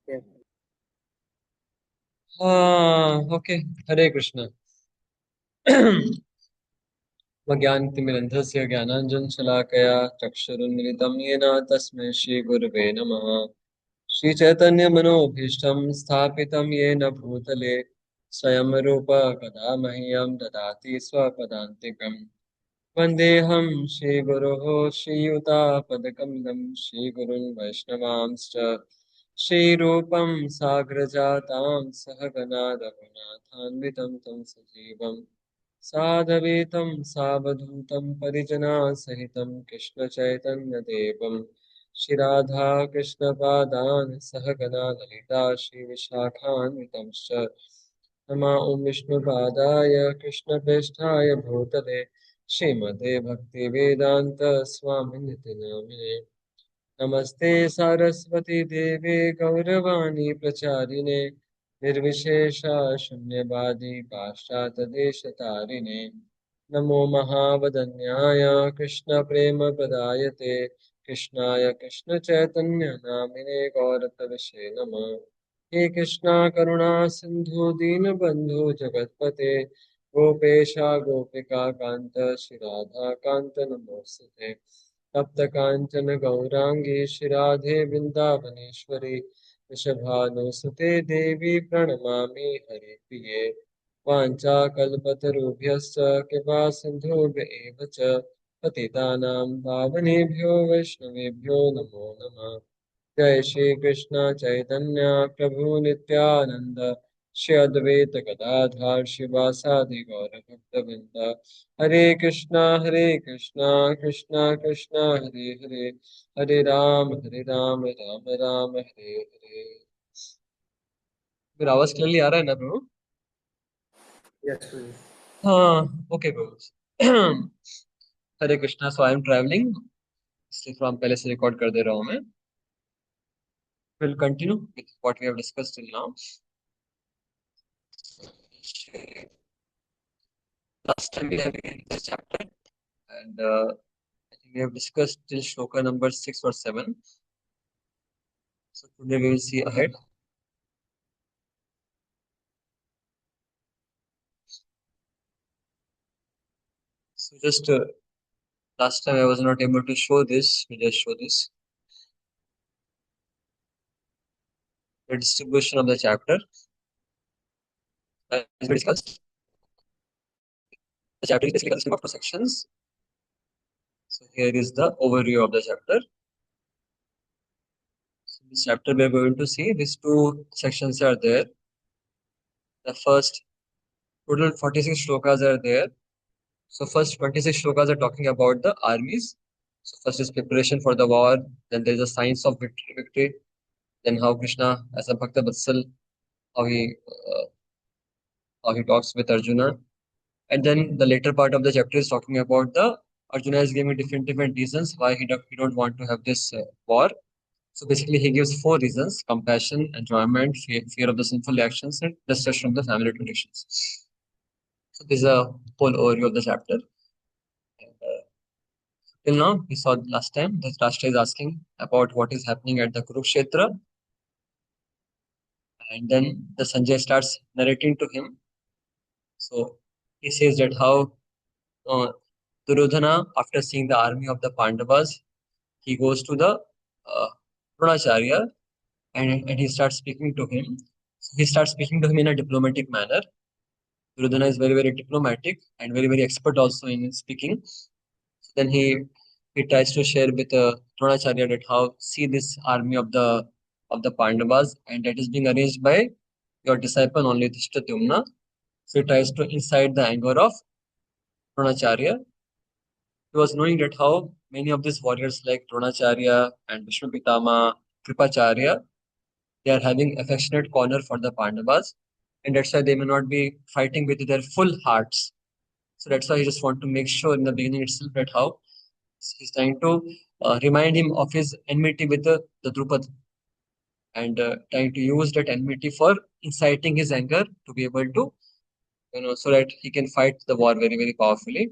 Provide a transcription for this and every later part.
Yeah. Okay. Hare Krishna. ज्ञानतिमिरन्धस्य ज्ञानाञ्जनशलाकया चक्षुरुन्मिलितं येन तस्मै श्रीगुरवे नमः। श्रीचैतन्यमनोभीष्टं स्थापितं येन भूतले स्वयं रूप कदा मह्यं ददाति स्वपदान्तिकम्। वन्देऽहं श्रीगुरोः श्रीयुतापदकमलं श्रीगुरुन् वैष्णवांश्च श्रीरूपं साग्रजातां सहगना रघुनाथान्वितं तं सजीवम् सादवेतं सावधूतं परिजनासहितं कृष्णचैतन्यदेवं श्रीराधा कृष्णपादान् सहगना ललिता श्रीविशाखान्वितंश्च नमा ॐ विष्णुपादाय कृष्णप्रेष्ठाय भूतले श्रीमते भक्तिवेदान्त स्वामिनिति नामिने नमस्ते सारस्वती देवे गौरवाणी प्रचारिणे निर्विशेषा शून्यवादी पाश्चात्यदेशतारिणे नमो महावदन्याय कृष्णप्रेमप्रदायते कृष्णाय कृष्णचैतन्य नामिने गौरतविषे नमः। हे कृष्णा करुणा सिंधु दीनबंधु जगतपते गोपेशा गोपिका कांत श्री कांत नमोस्तुते तप्त कांचन गौरांगी श्री वृंदावनेश्वरी वृषभानुसुते देवी प्रणमामि हरिप्रिये वाञ्छाकल्पतरुभ्यश्च कृपा सिन्धुभ्य एव च पतितानां पावनेभ्यो वैष्णवेभ्यो नमो नमः। जय श्री कृष्ण चैतन्य प्रभु नित्यानंद श्री अद्वैत गदाधर शिवासादि गौर भक्तवृंद हरे कृष्णा कृष्णा कृष्णा हरे हरे हरे राम राम राम हरे हरे। मेरा आवाज क्लियरली आ रहा है ना प्रभु? Yes, please. हाँ, okay Prabhu. Hare Krishna. So I am travelling, इसलिए थोड़ा पहले से रिकॉर्ड कर दे रहा हूँ मैं। Will continue with what we have discussed till now. Last time we have begun this chapter, and I think we have discussed till shloka number 6 or 7. So today we will see ahead. So just last time I was not able to show this. We just show this. The distribution of the chapter. As we discussed, the chapter is basically consisting of 2 sections. So here is the overview of the chapter. So in this chapter we are going to see these 2 sections are there. The first total 46 shlokas are there. So first 26 shlokas are talking about the armies. So first is preparation for the war, then there is a signs of victory, then how Krishna as a Bhakta Vatsal, how he talks with Arjuna, and then the later part of the chapter is talking about the Arjuna is giving different reasons why he don't want to have this war. So basically he gives 4 reasons: compassion, enjoyment, fear of the sinful actions, and destruction of the family traditions. So this is a whole overview of the chapter. And, till now, we saw last time that Rashtra is asking about what is happening at the Kurukshetra, and then the Sanjay starts narrating to him. So he says that how uh, Duryodhana, after seeing the army of the Pandavas, he goes to the Dronacharya and he starts speaking to him. So he starts speaking to him in a diplomatic manner. Duryodhana is very diplomatic and very expert also in speaking. So then he tries to share with Dronacharya that how see this army of the Pandavas, and that is being arranged by your disciple only Dhishtadyumna. So he tries to incite the anger of Dronacharya. He was knowing that how many of these warriors like Dronacharya and Vishnu Pitama, Kripacharya, they are having affectionate corner for the Pandavas, and that's why they may not be fighting with their full hearts. So that's why he just want to make sure in the beginning itself that how he's trying to remind him of his enmity with the Drupad, and trying to use that enmity for inciting his anger to be able to, so that he can fight the war very powerfully.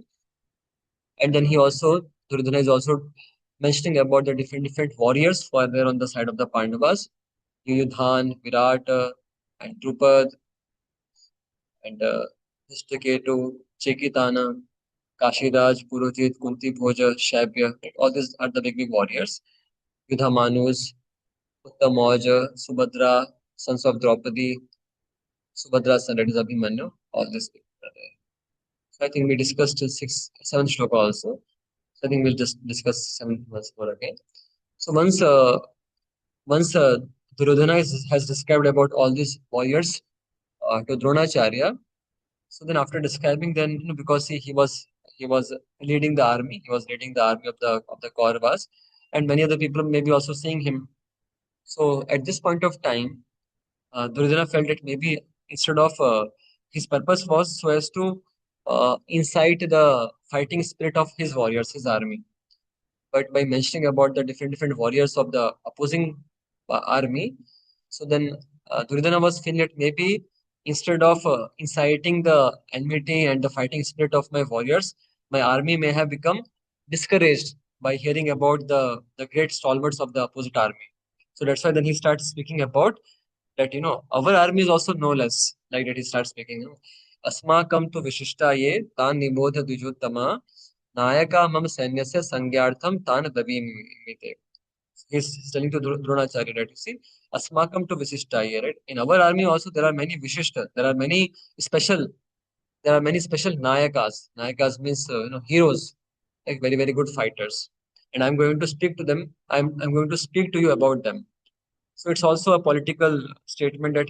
And then he also, Duryodhana is also mentioning about the different warriors who are there on the side of the Pandavas. Yuyudhan, Virat, and Drupad, and Hishtaketu, Chekitana, Kashiraj, Purojit, Kunti Bhoja, Shabya. All these are the big warriors. Yudhamanus, Uttamauja, Subhadra, sons of Draupadi, Subhadra's son, that is Abhimanyu. All these people are there. So I think we discussed seven shloka also. So I think we'll just discuss seven once more again. So once Duryodhana has described about all these warriors to Dronacharya. So then after describing, then because he was leading the army, he was leading the army of the Kauravas, and many other people maybe also seeing him. So at this point of time, Duryodhana felt that maybe instead of his purpose was so as to incite the fighting spirit of his warriors, his army. But by mentioning about the different warriors of the opposing army, so then Duryodhana was feeling that maybe instead of inciting the enmity and the fighting spirit of my warriors, my army may have become discouraged by hearing about the great stalwarts of the opposite army. So that's why then he starts speaking about that our army is also no less, like that he starts speaking. Asmakam tu vishishta ye tan nimodha dujuttama nayaka mam sainyasya sangyartham tan davimite. He's telling to Dronacharya, right? You see, Asmakam to Visishtaya, right? In our army also there are many Vishishta, special, there are many special Nayakas. Nayakas means heroes, like very very good fighters. And I'm going to speak to them. I'm going to speak to you about them. So it's also a political statement that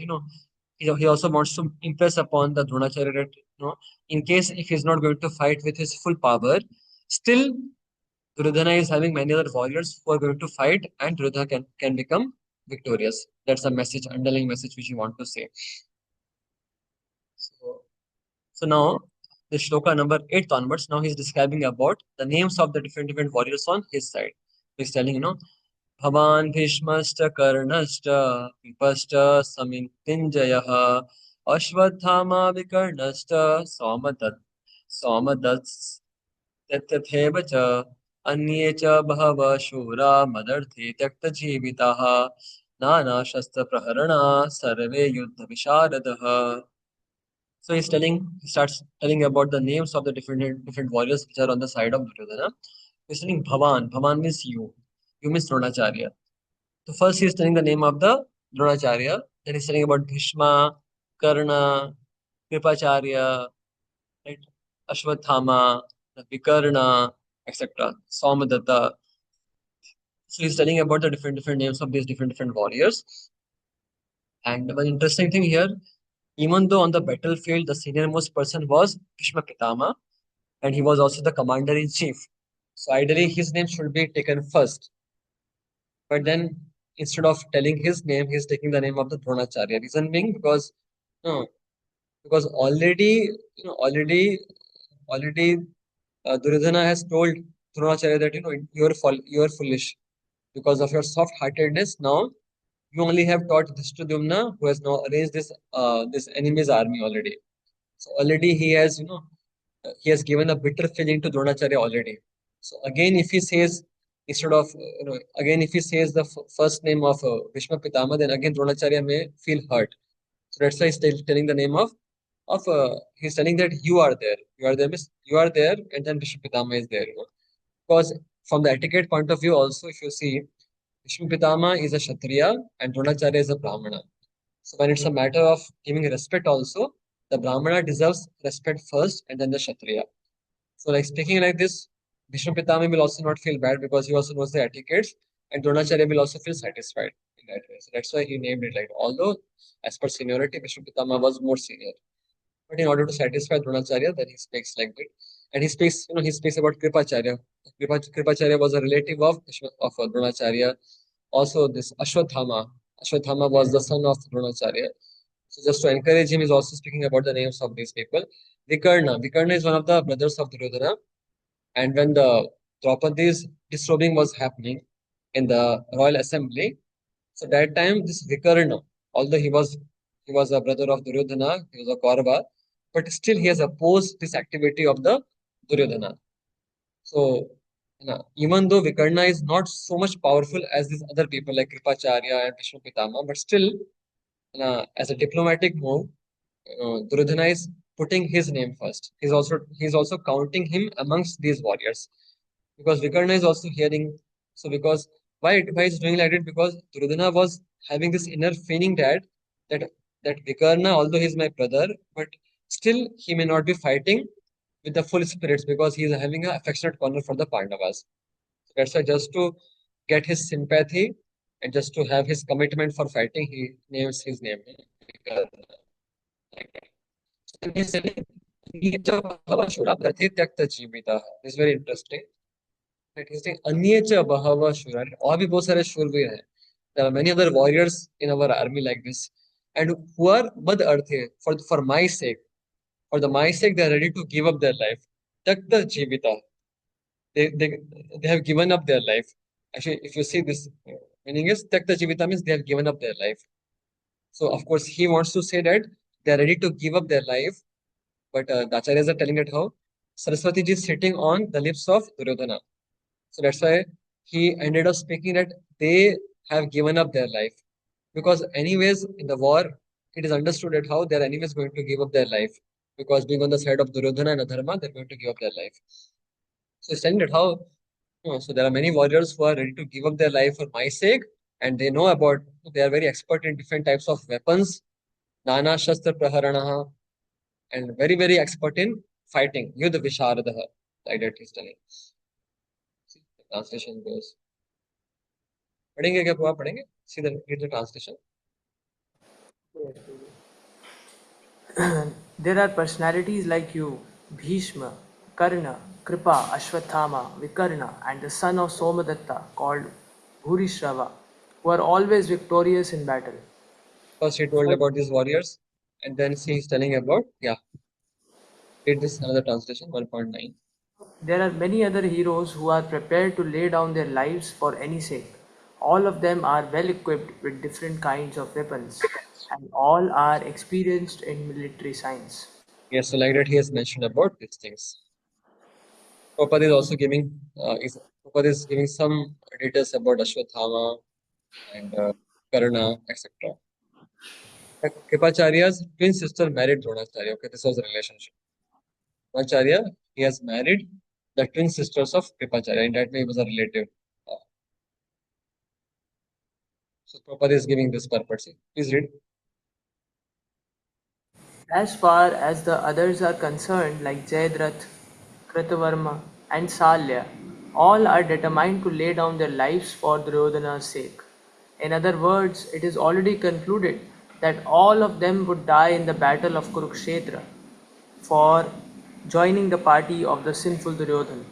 he also wants to impress upon the Dronacharya that in case if he's not going to fight with his full power, still Duryodhana is having many other warriors who are going to fight, and Duryodhana can become victorious. That's a message, underlying message which you want to say. So now, the shloka number 8 onwards, now he's describing about the names of the different warriors on his side. He's telling, Bhavan Bhishmashta Karnashta Vipashta Samintinjayah Ashwathama Vikarnashta Somadat तथैव च अन्ये च बहवः शूरा मदर्थे त्यक्तजीविताः नानाशस्त्रप्रहरणा सर्वे युद्धविशारदः. So he starts telling about the names of the different warriors which are on the side of Duryodhana. He's telling Bhavan. Bhavan means you. You means Dronacharya. So first he is telling the name of the Dronacharya. Then he's telling about Bhishma, Karna, Kripacharya, right? Ashwathama, Vikarna, etc. Somadatta. So he's telling about the different names of these different warriors. And one interesting thing here, even though on the battlefield the senior most person was Bhishma Pitama, and he was also the commander in chief. So ideally his name should be taken first. But then instead of telling his name, he's taking the name of the Dronacharya. Reason being no, because already Duryodhana has told Dronacharya that you're foolish because of your soft-heartedness. Now you only have taught Dhishtadyumna, who has now arranged this enemy's army already. So already he has given a bitter feeling to Dronacharya already. So again, if he says instead of again if he says the first name of Bhishma Pitama, then again Dronacharya may feel hurt. So that's why he's telling the name of he's telling that you are there, and then Bhishma Pitama is there. Because from the etiquette point of view, also if you see, Bhishma Pitama is a Kshatriya and Dronacharya is a Brahmana. So when it's a matter of giving respect also, the Brahmana deserves respect first and then the Kshatriya. So like speaking like this, Bhishma Pitama will also not feel bad because he also knows the etiquettes, and Dronacharya will also feel satisfied in that way. So that's why he named it like. Although as per seniority, Bhishma Pitama was more senior. But in order to satisfy Dronacharya, then he speaks like that. And he speaks about Kripacharya. Kripacharya was a relative of Dronacharya. Also, this Ashwathama. Ashwathama was the son of Dronacharya. So just to encourage him, he's also speaking about the names of these people. Vikarna. Vikarna is one of the brothers of Duryodhana. And when the Draupadi's disrobing was happening in the royal assembly, so that time this Vikarna, although he was a brother of Duryodhana, he was a Kaurava, but still he has opposed this activity of the Duryodhana. So Even though Vikarna is not so much powerful as these other people like Kripacharya and Vishnu Pitama, but still, as a diplomatic move, Duryodhana is putting his name first. He's also counting him amongst these warriors because Vikarna is also hearing. So because why is doing like that? Because Duryodhana was having this inner feeling that that Vikarna, although he's my brother, but still he may not be fighting with the full spirits because he is having an affectionate corner for the Pandavas. So that's why just to get his sympathy and just to have his commitment for fighting, he names his name. And he's saying, "Anyecha bahava shura prati tyakta जीविता." This is very interesting. Right? He's saying, "Anyecha bahava shura." और भी बहुत सारे शूरवीर हैं. There are many other warriors in our army like this, and who are mad arthe for my sake, for the my sake, they are ready to give up their life. Tyakta जीविता. They, they, they have given up their life. Actually, if you see this, meaning is Tyakta Jivita means they have given up their life. So, of course, he wants to say that they are ready to give up their life. But the acharyas are telling it how Saraswati ji is sitting on the lips of Duryodhana. So that's why he ended up speaking that they have given up their life. Because, anyways, in the war, it is understood that how they are anyways going to give up their life. Because being on the side of Duryodhana and Adharma, they're going to give up their life. So it's telling that how so there are many warriors who are ready to give up their life for my sake, and they know about they are very expert in different types of weapons, Nana Shastra Praharanaha, and very expert in fighting. Yudh Visharadaha, like that he's telling. See, the translation goes. पढ़ेंगे क्या आप पढ़ेंगे? See read the translation. Yes, Guruji. There are personalities like you, Bhishma, Karna, Kripa, Ashwathama, Vikarna, and the son of Somadatta called Bhurishrava, who are always victorious in battle. First he told about these warriors, and then he's telling about read this another translation 1.9. There are many other heroes who are prepared to lay down their lives for any sake. All of them are well equipped with different kinds of weapons, and all are experienced in military science. Yes, so like that he has mentioned about these things. Prabhupada is also giving Prabhupada is giving some details about Ashwathama and Karna, etc. Kripacharya's twin sister married Dronacharya. Okay, this was the relationship. Dronacharya, he has married the twin sisters of Kripacharya. In that way, he was a relative. Uh, so Prabhupada is giving this purpose. Please read. As far as the others are concerned, like Jayadratha, Kritavarma, and Salya, all are determined to lay down their lives for Duryodhana's sake. In other words, it is already concluded that all of them would die in the battle of Kurukshetra for joining the party of the sinful Duryodhana.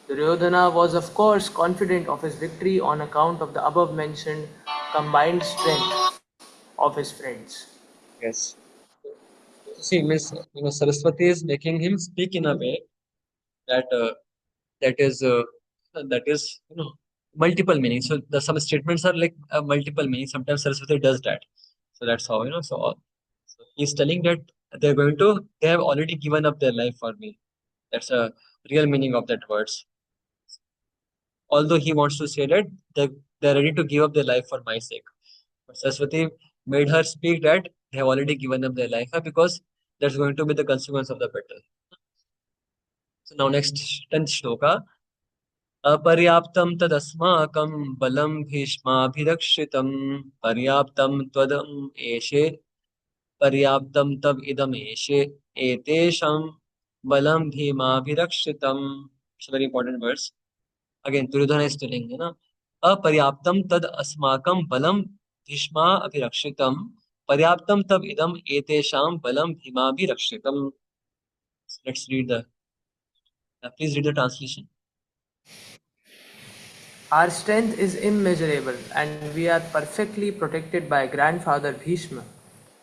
Duryodhana was, of course, confident of his victory on account of the above mentioned combined strength of his friends. Yes. See, Miss, Saraswati is making him speak in a way that that is uh, that is multiple meanings. So the some statements are like multiple meanings. Sometimes Saraswati does that. So that's how So he's telling that they have already given up their life for me. That's a real meaning of that words. Although he wants to say that they're ready to give up their life for my sake. But Saraswati made her speak that they have already given up their life because that's going to be the consequence of the battle. So now next 10th shloka. अपर्याप्तं तदस्माकं बलं भीष्माभिरक्षितं पर्याप्तं त्वदम् एषे पर्याप्तं तव इदमेषे एतेषां बलं भीमाभिरक्षितम्. It's a very important verse. Again, Duryodhana is telling, अपर्याप्तं तद अस्माकं बलं भीष्मा अभिरक्षितं पर्याप्तं तव इदम एतेषां बलं भीमाभिरक्षितम्. Let's read please read the translation. Our strength is immeasurable and we are perfectly protected by grandfather Bhishma,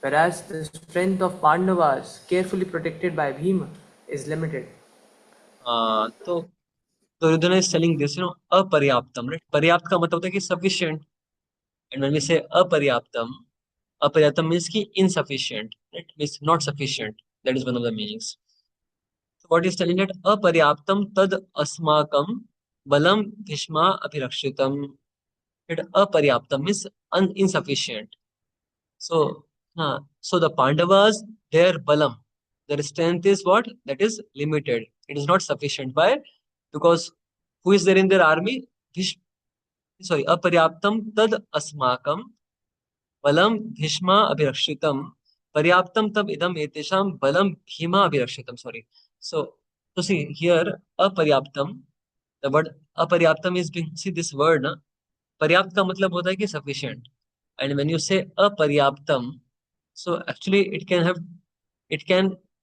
whereas the strength of Pandavas, carefully protected by Bhima, is limited. तो Duryodhana is telling this, aparyaptam, right? Paryapt का मतलब होता है कि sufficient. And when we say aparyaptam means कि insufficient, right? Means not sufficient. That is one of the meanings. So what is telling that aparyaptam tad asmakam balam bhishma abhirakshitam. It aparyaptam means insufficient. So, so the Pandavas, their balam, their strength is what? That is limited. It is not sufficient. Why? Because who is there in their army? Aparyaptam tad asmakam balam bhishma abhirakshitam paryaptam tab idam etesham balam bhima abhirakshitam. Sorry. So, so see here, aparyaptam, the word aparyaptam is being, see this word, na? पर्याप्त का मतलब होता है कि sufficient. And when you say aparyaptam, so actually it can,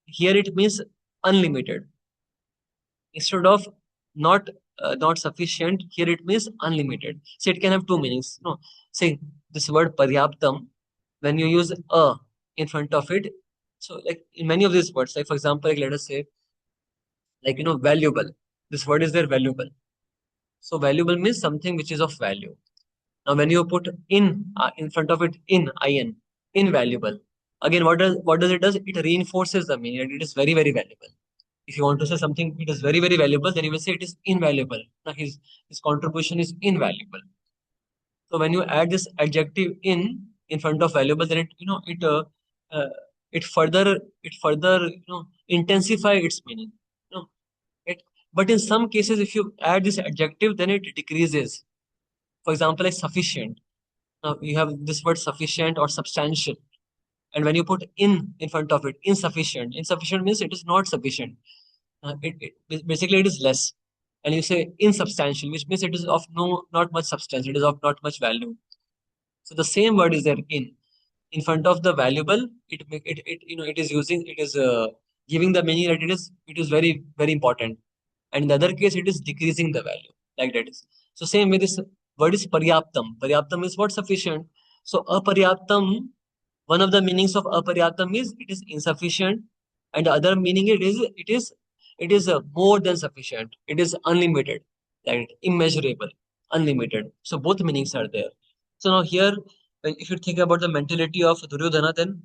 here it means unlimited. Instead of not not sufficient, here it means unlimited. So it can have two meanings. No, say this word paryaptam, when you use a in front of it, so like in many of these words, like for example, like let us say, like valuable. This word is there, valuable. So valuable means something which is of value. Now, when you put in front of it, invaluable. Again, what does it does? It reinforces the meaning. It is very very valuable. If you want to say something, it is very very valuable, then you will say it is invaluable. Now, his contribution is invaluable. So when you add this adjective in front of valuable, then uh, it further intensify its meaning. You know, it, but in some cases, if you add this adjective, then it decreases. For example, like sufficient. Now you have this word sufficient or substantial. And when you put in front of it, insufficient means it is not sufficient. Basically it is less. And you say insubstantial, which means it is of not much substance, it is of not much value. So the same word is there in front of the valuable. It is using, it is giving the meaning that it is very very important. And in the other case, it is decreasing the value, like that is. So same way, this word is paryaptam. Paryaptam is what? Sufficient. So aparyaptam, one of the meanings of aparyaptam is it is insufficient, and the other meaning it is more than sufficient. It is unlimited, like immeasurable, unlimited. So both meanings are there. So now here, if you think about the mentality of Duryodhana, then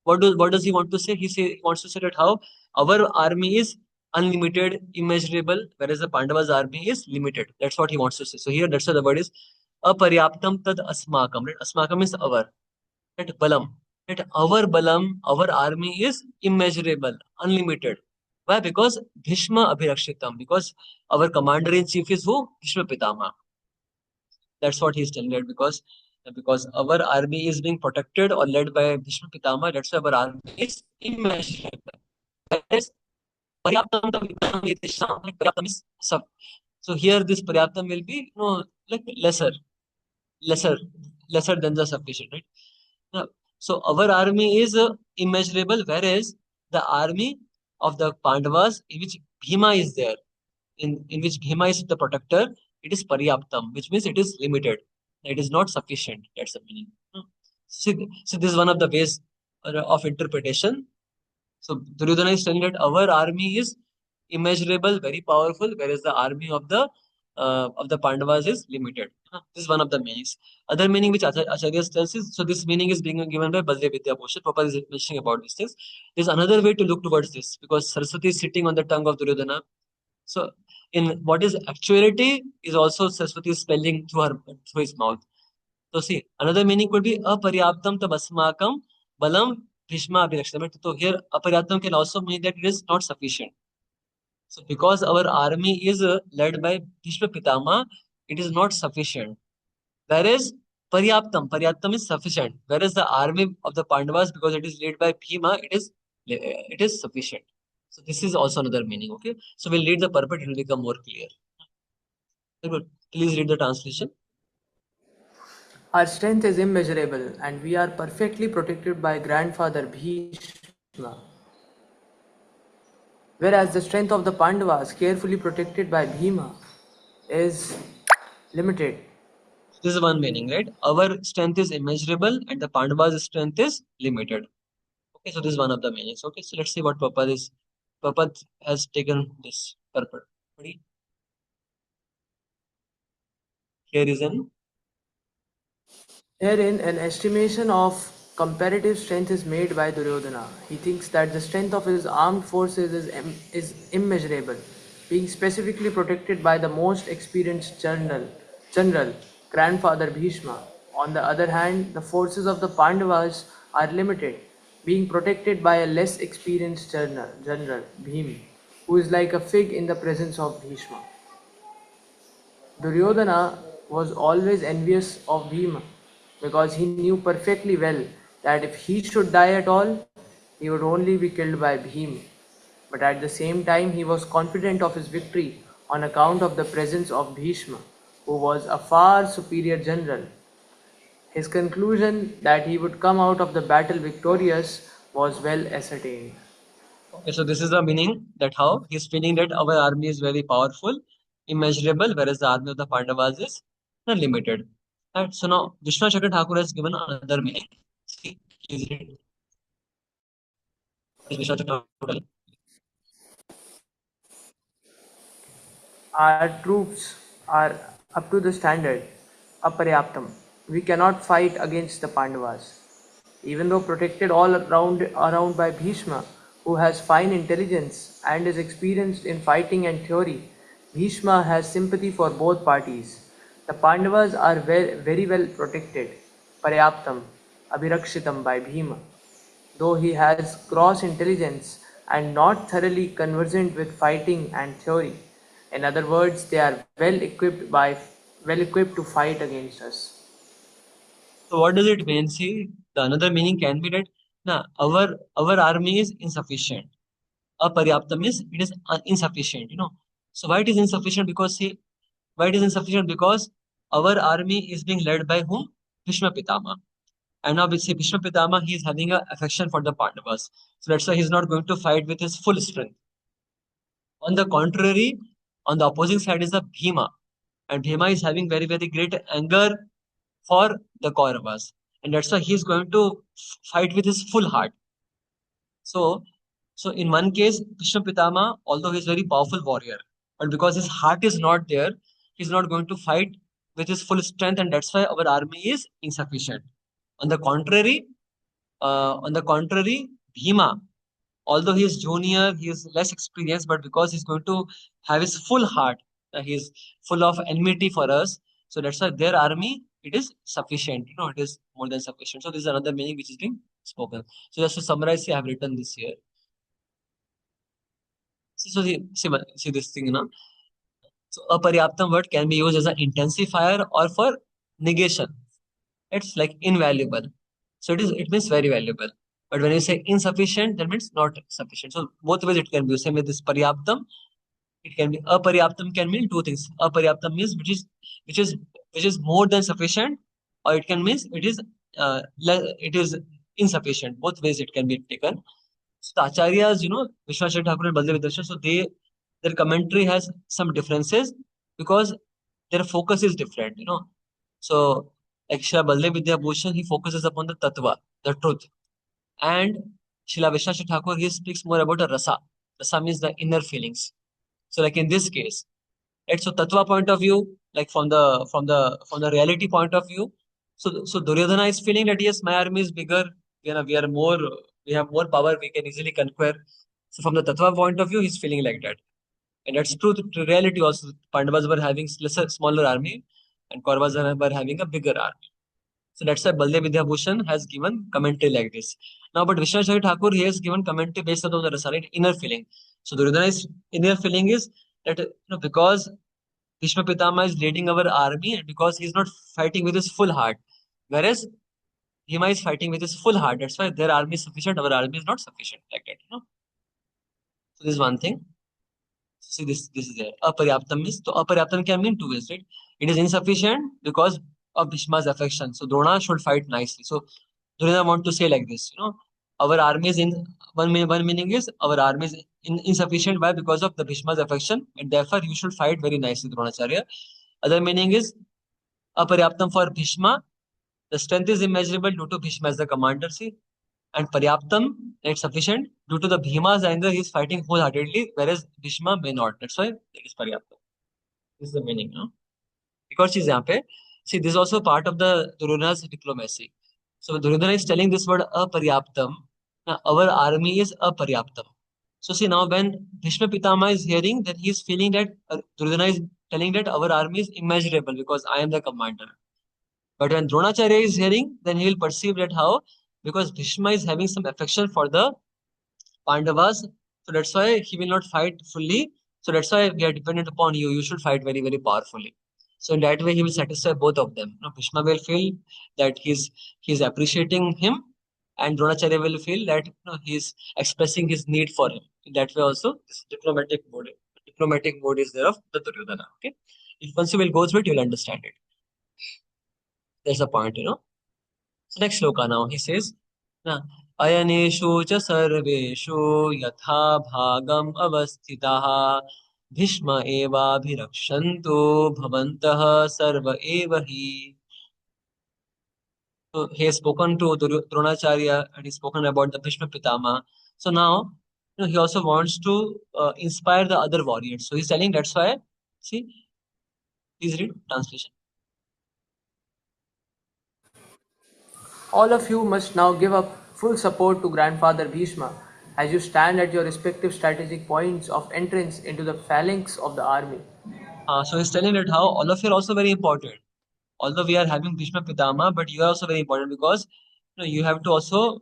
what does he want to say? He wants to say that how our army is unlimited, immeasurable, whereas the Pandavas' army is limited. That's what he wants to say. So here, that's why the word is aparyaptam tad asmakam. Right? Asmakam is our. That balam. That our balam, our army is immeasurable, unlimited. Why? Because Bhishma abhirakshitam. Because our commander in chief is who? Bhishma Pitama. That's what he's telling, right? Because our army is being protected or led by Bhishma Pitama. That's why our army is immeasurable. Whereas Paryaptam like Paryaptam is sub. So here this Paryaptam will be like lesser, lesser than the sufficient, right? Now, so our army is immeasurable, whereas the army of the Pandavas, in which Bhima is there, in which Bhima is the protector, it is Paryaptam, which means it is limited. It is not sufficient. That's the meaning. So this is one of the ways of interpretation. So Duryodhana is telling that our army is immeasurable, very powerful, whereas the army of the Pandavas is limited. This is one of the meanings. Other meaning which Acharya tells is, so this meaning is being given by Baldev Vidyabhushan. Papa is mentioning about these things. There's another way to look towards this, because Saraswati is sitting on the tongue of Duryodhana. So in what is actuality is also Saraswati is spelling through his mouth. So see, another meaning could be aparyaptam tabasmakam balam bhishma abhirakshitam. So here aparyaptam can also mean that it is not sufficient. So because our army is led by Bhishma Pitama, it is not sufficient. Whereas paryaptam is sufficient. Whereas the army of the Pandavas, because it is led by Bhima, it is sufficient. So this is also another meaning. Okay. So we'll read the purport; it will become more clear. Very good. Please read the translation. Our strength is immeasurable, and we are perfectly protected by grandfather Bhishma. Whereas the strength of the Pandavas, carefully protected by Bhima, is limited. This is one meaning, right? Our strength is immeasurable and the Pandavas' strength is limited. Okay, so this is one of the meanings. Okay, so let's see what Papat has taken this purport. Ready? Here is an Herein, an estimation of comparative strength is made by Duryodhana. He thinks that the strength of his armed forces is immeasurable, being specifically protected by the most experienced general, grandfather Bhishma. On the other hand, the forces of the Pandavas are limited, being protected by a less experienced general Bhim, who is like a fig in the presence of Bhishma. Duryodhana was always envious of Bhima because he knew perfectly well that if he should die at all, he would only be killed by Bhim. But at the same time, he was confident of his victory on account of the presence of Bhishma, who was a far superior general. His conclusion that he would come out of the battle victorious was well ascertained. Okay, so this is the meaning that how he's feeling that our army is very powerful, immeasurable, whereas the army of the Pandavas is limited. Right? So now Vishnu Chakra Thakur has given another meaning. See, is it Vishnu Chakra Thakur? Our troops are up to the standard, aparyaptam. We cannot fight against the Pandavas. Even though protected all around by Bhishma, who has fine intelligence and is experienced in fighting and theory, Bhishma has sympathy for both parties. The Pandavas are very well protected, Paryaptam, Abhirakshitam by Bhima, though he has gross intelligence and not thoroughly conversant with fighting and theory. In other words, they are well equipped to fight against us. So what does it mean? See, the another meaning can be that our army is insufficient. Aparyaptam means it is insufficient. So why it is insufficient? Because see, why it is insufficient? Because our army is being led by whom? Bhishma Pitama. And now we see Bhishma Pitama, he is having a affection for the Pandavas. So that's why he's not going to fight with his full strength. On the contrary, on the opposing side is the Bhima. And Bhima is having very, very great anger for the Kauravas. And that's why he's going to fight with his full heart. So, so in one case, Krishna Pitama, although he's very powerful warrior, but because his heart is not there, he's not going to fight with his full strength, and that's why our army is insufficient. On the contrary, Bhima, although he is junior, he is less experienced, but because he's going to have his full heart, he's full of enmity for us. So that's why their army, it is sufficient. It is more than sufficient. So this is another meaning which is being spoken. So just to summarize, I have written this here. So see this thing, So aparyaptam word can be used as an intensifier or for negation. It's like invaluable. So it means very valuable. But when you say insufficient, that means not sufficient. So both ways it can be used. Same with this paryaptam. It can be aparyaptam can mean two things. Aparyaptam means which is more than sufficient, or it can mean it is insufficient. Both ways it can be taken. So the acharyas, Vishwanath Thakur and Baldev Darshan, so their commentary has some differences because their focus is different. So like Srila Baldev Vidya Bhushan, he focuses upon the tattva, the truth, and Srila Vishwanath Thakur, he speaks more about a rasa. Rasa means the inner feelings. So like in this case, right? So tattva point of view, like from the reality point of view. So Duryodhana is feeling that yes, my army is bigger. We have more power. We can easily conquer. So from the tattva point of view, he's feeling like that, and that's true to reality also. Pandavas were having smaller army, and Kauravas were having a bigger army. So that's why Baldev Vidya Bhushan has given commentary like this. Now, but Vishwanath Thakur, he has given commentary based on the rasa, right? Inner feeling. So Duryodhana's inner feeling is that because Bhishma Pitama is leading our army and because he's not fighting with his full heart. Whereas Bhima is fighting with his full heart. That's why their army is sufficient, our army is not sufficient. Like that. So this is one thing. See this is there. Aparyaptam is so aparyaptam can mean two ways, right? It is insufficient because of Bhishma's affection. So Drona should fight nicely. So Duryodhana want to say like this, our army is in one meaning is our army is insufficient. Why? Because of the Bhishma's affection, and therefore you should fight very nicely, Dronacharya. Other meaning is aparyaptam for Bhishma. The strength is immeasurable due to Bhishma as the commander. See, and paryaptam, it's sufficient due to the Bhima's anger. He's fighting wholeheartedly, whereas Bhishma may not. That's why it is paryaptam. This is the meaning, no? Because she's यहाँ पे. See, this is also part of the Duryodhana's diplomacy. So Duryodhana is telling this word aparyaptam. Now, our army is aparyaptam. So see now when Bhishma Pitama is hearing, then he is feeling that Duryodhana is telling that our army is immeasurable because I am the commander. But when Dronacharya is hearing, then he will perceive that how, because Bhishma is having some affection for the Pandavas, so that's why he will not fight fully. So that's why we are dependent upon you. You should fight very, very powerfully. So in that way, he will satisfy both of them. Now, Bhishma will feel that he's appreciating him, and Dronacharya will feel that he's expressing his need for him. In that way, also this diplomatic mode is there of the Duryodhana. Okay, if once you will go through it, you will understand it. There's a point. So next shloka now he says, na, अयनेषु च सर्वेषु यथा भागम् अवस्थिताः भीष्म एवाभिरक्षन्तु भवन्तः सर्व एव हि. So he has spoken to Dronacharya and he's spoken about the Bhishma Pitama. So now he also wants to inspire the other warriors. So he's telling that's why, see, please read translation. All of you must now give up full support to Grandfather Bhishma as you stand at your respective strategic points of entrance into the phalanx of the army. So he's telling that how all of you are also very important. Although we are having Bhishma Pitama, but you are also very important because you have to also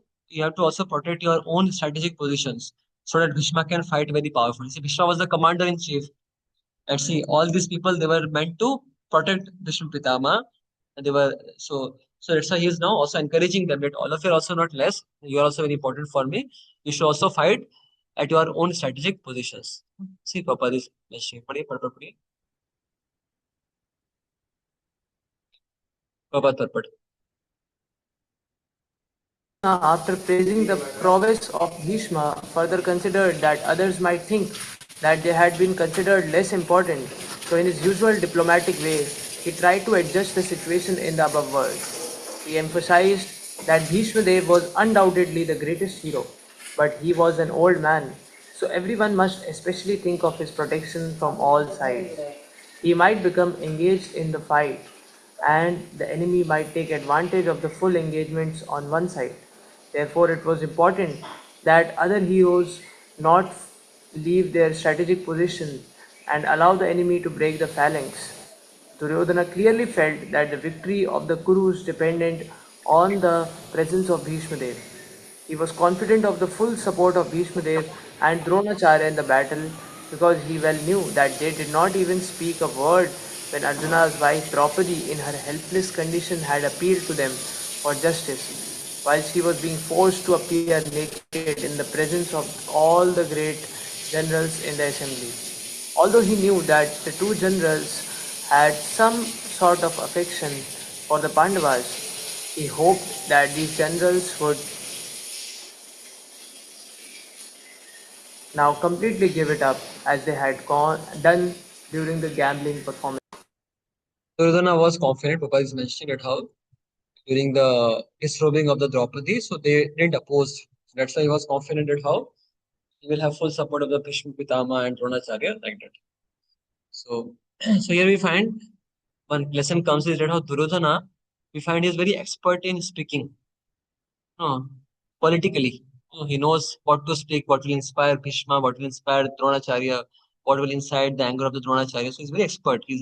protect your own strategic positions so that Bhishma can fight very powerfully. See, Bhishma was the commander in chief, and see all these people they were meant to protect Bhishma Pitama, and they were so that's why he is now also encouraging them that all of you are also not less. You are also very important for me. You should also fight at your own strategic positions. See, Papa, this पढ़िए पढ़ पढ़ पढ़िए Papa पढ़ After praising the prowess of Bhishma, further considered that others might think that they had been considered less important, so in his usual diplomatic way, he tried to adjust the situation in the above words. He emphasized that Bhishma Dev was undoubtedly the greatest hero, but he was an old man, so everyone must especially think of his protection from all sides. He might become engaged in the fight, and the enemy might take advantage of the full engagements on one side. Therefore, it was important that other heroes not leave their strategic position and allow the enemy to break the phalanx. Duryodhana clearly felt that the victory of the Kurus depended on the presence of Bhishma Dev. He was confident of the full support of Bhishma Dev and Dronacharya in the battle because he well knew that they did not even speak a word when Arjuna's wife Draupadi in her helpless condition had appealed to them for justice, while she was being forced to appear naked in the presence of all the great generals in the assembly. Although he knew that the two generals had some sort of affection for the Pandavas, he hoped that these generals would now completely give it up as they had done during the gambling performance. Duryodhana was confident. Papa is mentioning that how during the disrobing of the Draupadi, so they didn't oppose. So that's why he was confident that how he will have full support of the Bhishma Pitama and Dronacharya like that. So, so here we find one lesson comes is that how Duryodhana we find is very expert in speaking politically. He knows what to speak, what will inspire Bhishma, what will inspire Dronacharya, what will incite the anger of the Dronacharya. So he's very expert. He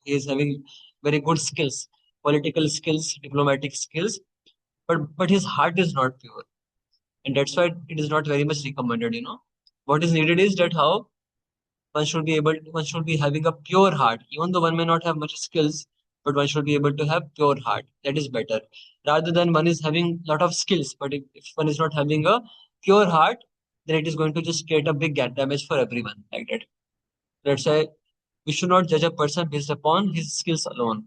is having very good skills, political skills, diplomatic skills, but his heart is not pure, and that's why it is not very much recommended. What is needed is that how one should be having a pure heart, even though one may not have much skills, but one should be able to have pure heart. That is better rather than one is having lot of skills, but if one is not having a pure heart, then it is going to just create a big damage for everyone like that. That's why we should not judge a person based upon his skills alone.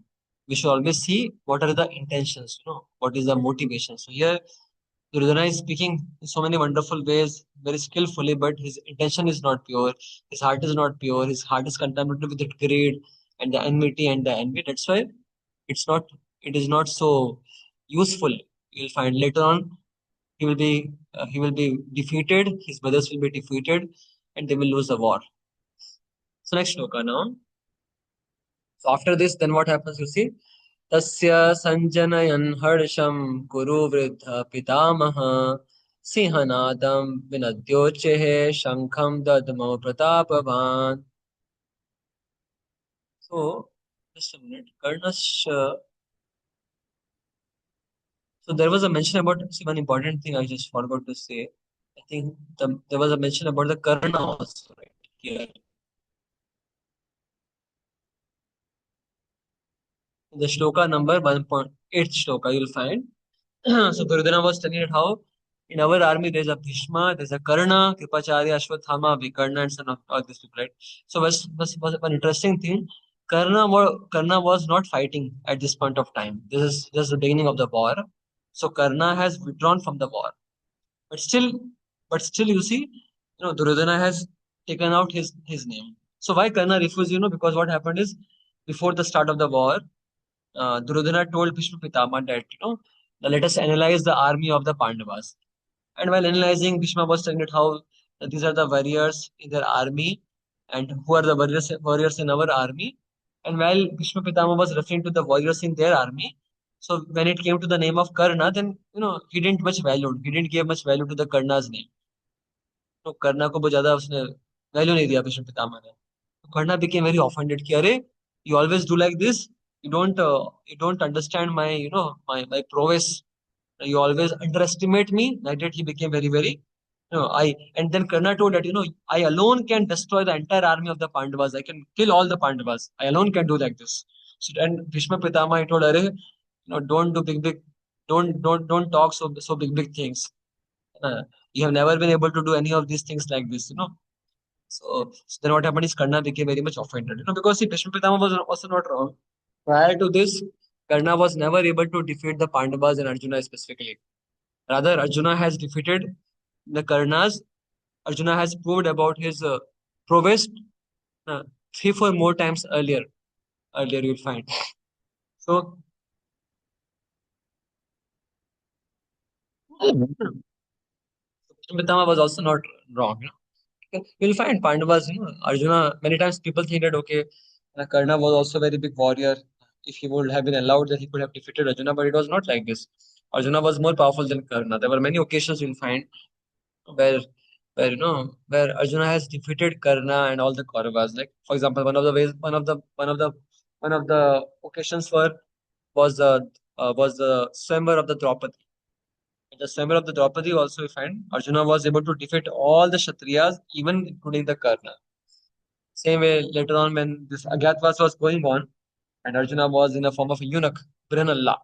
We should always see what are the intentions, what is the motivation. So here Duryodhana is speaking in so many wonderful ways, very skillfully, but his intention is not pure. His heart is not pure. His heart is contaminated with the greed and the enmity and the envy. That's why it's not. It is not so useful. You'll find later on he will be defeated. His brothers will be defeated, and they will lose the war. So next shloka now. So after this, then what happens? You see, तस्य सञ्जनयन् हर्षं कुरु वृद्ध पितामहः सिंहनादं विनद्योच्चैः शङ्खं दद्मौ प्रतापवान्. So, just a minute. Karnasya. So there was a mention about, see, one important thing I just forgot to say. I think there was a mention about the Karna also, right? Here. In the shloka number 1.8 shloka, you'll find. So Duryodhana was telling it how in our army there's a Bhishma, there's a Karna, Kripacharya, Ashwathama, Vikarna, and son of all these people, right? So was one interesting thing. Karna was not fighting at this point of time. This is just the beginning of the war. So Karna has withdrawn from the war. But still, you see, Duryodhana has taken out his name. So why Karna refused? Because what happened is before the start of the war, Duryodhana told Bhishma Pitama that let us analyze the army of the Pandavas. And while analyzing, Bhishma was telling it how these are the warriors in their army, and who are the warriors in our army. And while Bhishma Pitama was referring to the warriors in their army, so when it came to the name of Karna, then he didn't much value. He didn't give much value to the Karna's name. तो कर्णा को बहुत ज्यादा उसने value नहीं दिया भीष्म पितामह ने. कर्णा became very offended कि अरे you always do like this. You don't understand my my prowess. You always underestimate me. Like that he became very very I and then Karna told that I alone can destroy the entire army of the Pandavas. I can kill all the Pandavas. I alone can do like this. So and Bhishma Pitama he told, "Arey, don't do big don't talk so big things. You have never been able to do any of these things like this. So then what happened is Karna became very much offended, because see, Bhishma Pitama was also not wrong. Prior to this, Karna was never able to defeat the Pandavas and Arjuna specifically. Rather, Arjuna has defeated the Karnas. Arjuna has proved about his prowess uh, 3-4 more times earlier. Earlier, you'll find. So, Bhishma Pitama was also not wrong. You'll find Pandavas, Arjuna, many times people think that, okay, Karna was also a very big warrior. If he would have been allowed, then he could have defeated Arjuna, but it was not like this. Arjuna was more powerful than Karna. There were many occasions you'll find where, where Arjuna has defeated Karna and all the Kauravas. Like, for example, one of the occasions was the Swayamvar of the Draupadi. In the Swayamvar of the Draupadi also we find Arjuna was able to defeat all the Kshatriyas, even including the Karna. Same way later on when this Agyatwas was going on and Arjuna was in the form of a eunuch, Brihanalla.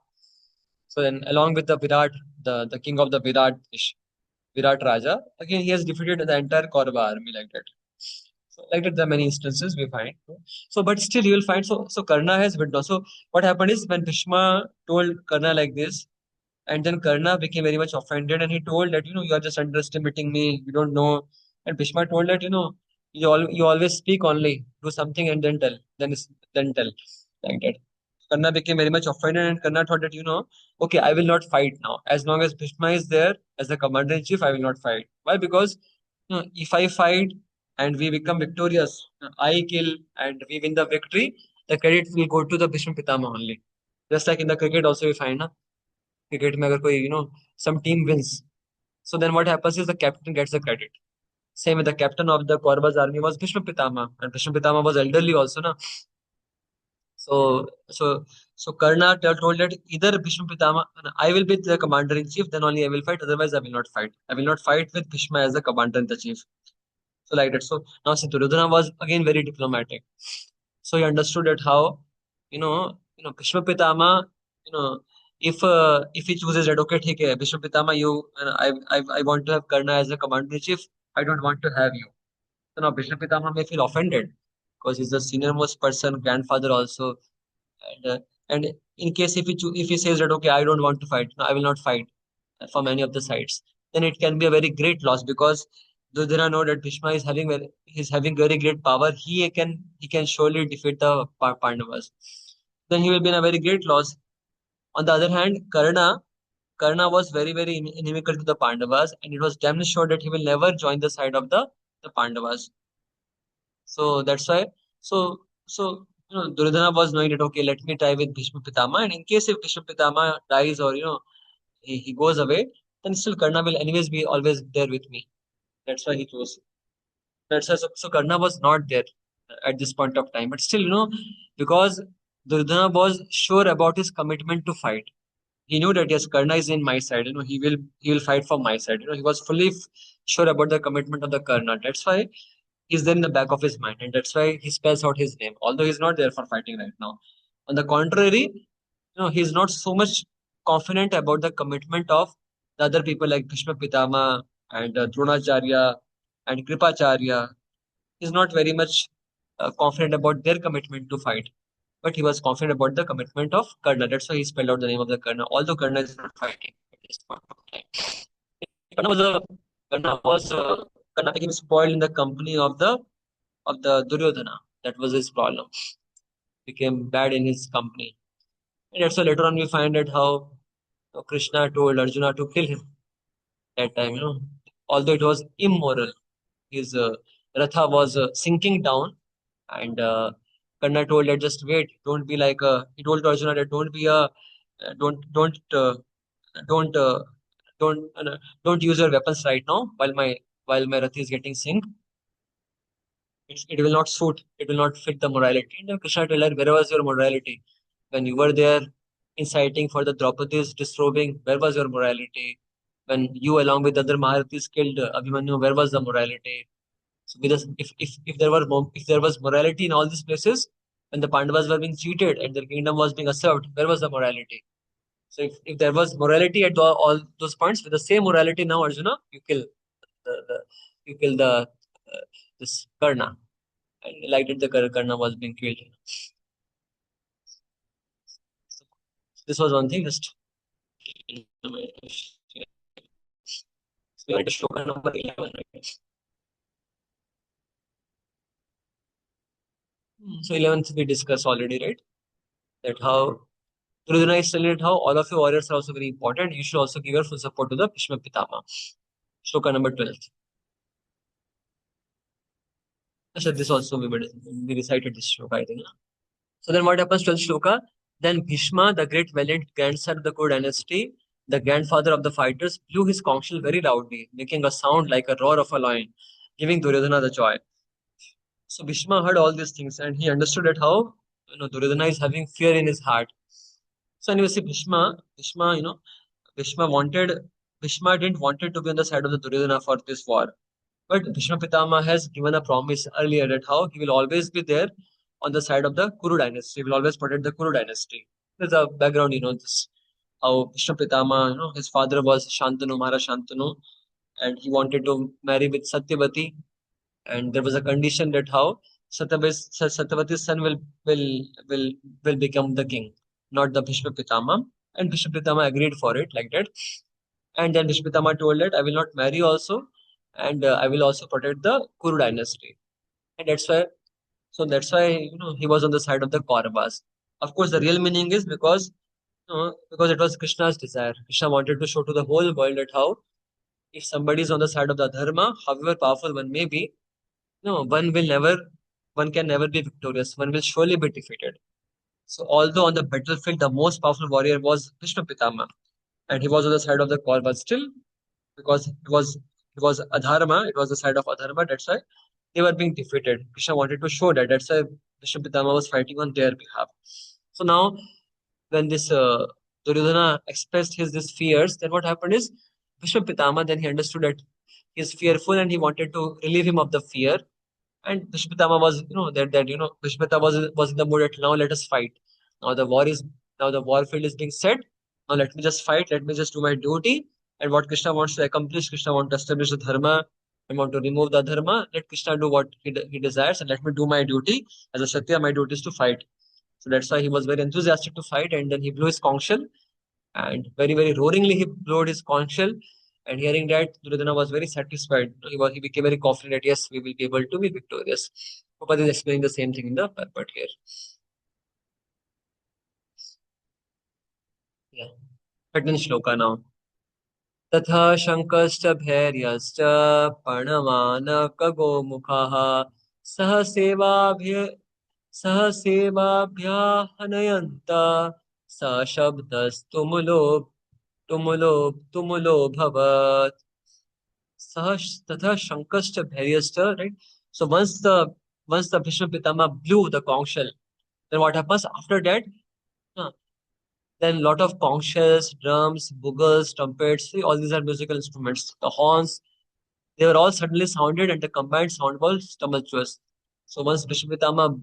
So then along with the Virat, the king of the Virat Raja, again he has defeated the entire Kaurava army like that. So like that there are many instances we find. So but still you will find so Karna has withdrawn. So what happened is when Bhishma told Karna like this, and then Karna became very much offended and he told that, you are just underestimating me, you don't know. And Bhishma told that, you always speak only, do something and then tell. Like that. Karna became very much offended and Karna thought that, okay, I will not fight now. As long as Bhishma is there as the commander in chief, I will not fight. Why? Because if I fight and we become victorious, I kill and we win the victory, the credit will go to the Bhishma Pitama only. Just like in the cricket also we find, na? Cricket में अगर कोई some team wins, so then what happens is the captain gets the credit. Same with the captain of the Kauravas army was Bhishma Pitama, and Bhishma Pitama was elderly also, na. So Karna told that either Bhishma Pitama, I will be the commander in chief, then only I will fight. Otherwise, I will not fight. I will not fight with Bhishma as the commander in the chief. So like that. So now see, Duryodhana was again very diplomatic. So he understood that how, Bhishma Pitama, you know, if he chooses that, okay, ठीक है, Bhishma Pitama, I want to have Karna as a commander in chief. I don't want to have you. So now Bhishma Pitama may feel offended because he's the senior most person, grandfather also, and in case if he says that, okay, I don't want to fight, no, I will not fight from any of the sides, then it can be a very great loss because Duryodhana know that Bhishma is having very great power. He can surely defeat the Pandavas. Then he will be in a very great loss. On the other hand, Karna was very very inimical to the Pandavas, and it was damn sure that he will never join the side of the Pandavas. So that's why. So Duryodhana was knowing that, okay, let me try with Bhishma Pitama, and in case if Bhishma Pitama dies or he goes away, then still Karna will anyways be always there with me. That's why he chose. That's why, so Karna was not there at this point of time. But still, because Duryodhana was sure about his commitment to fight. He knew that yes, Karna is in my side. He will fight for my side. He was fully sure about the commitment of the Karna. That's why he's there in the back of his mind, and that's why he spells out his name, although he's not there for fighting right now. On the contrary, he's not so much confident about the commitment of the other people like Bhishma Pitama and Dronacharya and Kripacharya. He's not very much confident about their commitment to fight, but he was confident about the commitment of Karna. That's why he spelled out the name of the Karna, although Karna is not fighting at this point of time. Karna was a Karna was Karna became spoiled in the company of the Duryodhana. That was his problem. Became bad in his company. And that's why later on we find out how Krishna told Arjuna to kill him that time, although it was immoral. His Ratha was sinking down, and Karna told that just wait, don't be like he told Arjuna that don't be don't don't don't use your weapons right now while my Rath is getting sink. It will not suit, it will not fit the morality. And then Krishna told her, where was your morality? When you were there inciting for the Draupadi's disrobing, where was your morality? When you along with other Maharathis killed Abhimanyu, where was the morality? So with us, if there was morality in all these places, when the Pandavas were being cheated and their kingdom was being usurped, where was the morality? So if there was morality at all those points, with the same morality now, Arjuna, you kill the this Karna. And like that, the Karna was being killed. So this was one thing. Just so we went to shloka number 11, right? So 11th we discussed already, right? That how Duryodhana is telling it how all of your warriors are also very important. You should also give your full support to the Bhishma Pitama. Shloka number 12. I said this also we recited this shloka, I think. So then what happens, 12th shloka? Then Bhishma, the great valiant grandson of the Kuru dynasty, the grandfather of the fighters, blew his conch shell very loudly, making a sound like a roar of a lion, giving Duryodhana the joy. So Bhishma heard all these things and he understood that how Duryodhana is having fear in his heart. So anyway, see Bhishma didn't wanted to be on the side of the Duryodhana for this war. But Bhishma Pitama has given a promise earlier that how he will always be there on the side of the Kuru dynasty. He will always protect the Kuru dynasty. There's a background, this how Bhishma Pitama, his father was Shantanu, Maharaj Shantanu, and he wanted to marry with Satyavati, and there was a condition that how Satyavati's son will will become the king, not the Bhishma Pitama. And Bhishma Pitama agreed for it like that. And then Bhishma Pitama told that I will not marry also, and I will also protect the Kuru dynasty. And that's why he was on the side of the Kauravas. Of course, the real meaning is because it was Krishna's desire. Krishna wanted to show to the whole world that how if somebody is on the side of the dharma, however powerful one may be, no, one can never be victorious. One will surely be defeated. So although on the battlefield the most powerful warrior was Bhishma Pitama, and he was on the side of the Kauravas still, because it was adharma, it was the side of adharma. That's why they were being defeated. Krishna wanted to show that. That's why Bhishma Pitama was fighting on their behalf. So now, when this Duryodhana expressed his these fears, then what happened is Bhishma Pitama, then he understood that he is fearful and he wanted to relieve him of the fear. And Bhishma Pitama was, Bhishma Pitama was in the mood that now let us fight. Now the war is now the war field is being set. Now let me just fight. Let me just do my duty. And what Krishna wants to accomplish, Krishna wants to establish the dharma and want to remove the dharma. Let Krishna do what he desires and let me do my duty. As a Kshatriya, my duty is to fight. So that's why he was very enthusiastic to fight, and then he blew his conch shell, and very, very roaringly he blew his conch shell. And hearing that, Duryodhana was very satisfied. He became very confident that yes, we will be able to be victorious. Prabhupada is explaining the same thing in the purport here. Yeah. 13th shloka now. तथा शङ्कश्च भैर्यश्च प्रणमानकगोमुखाः सह सेवाभ्य सह सेवाभ्याहनयन्त सशब्दस्तु tumulo bhavat sah tatha shankascha bhairyasta, right? So once the Bhishma Pitama blew the conch shell, then what happens after that? uh, then lot of conch shells, drums, bugles, trumpets, see, all these are musical instruments. The horns, they were all suddenly sounded and the combined sound was tumultuous. So once Bhishma Pitama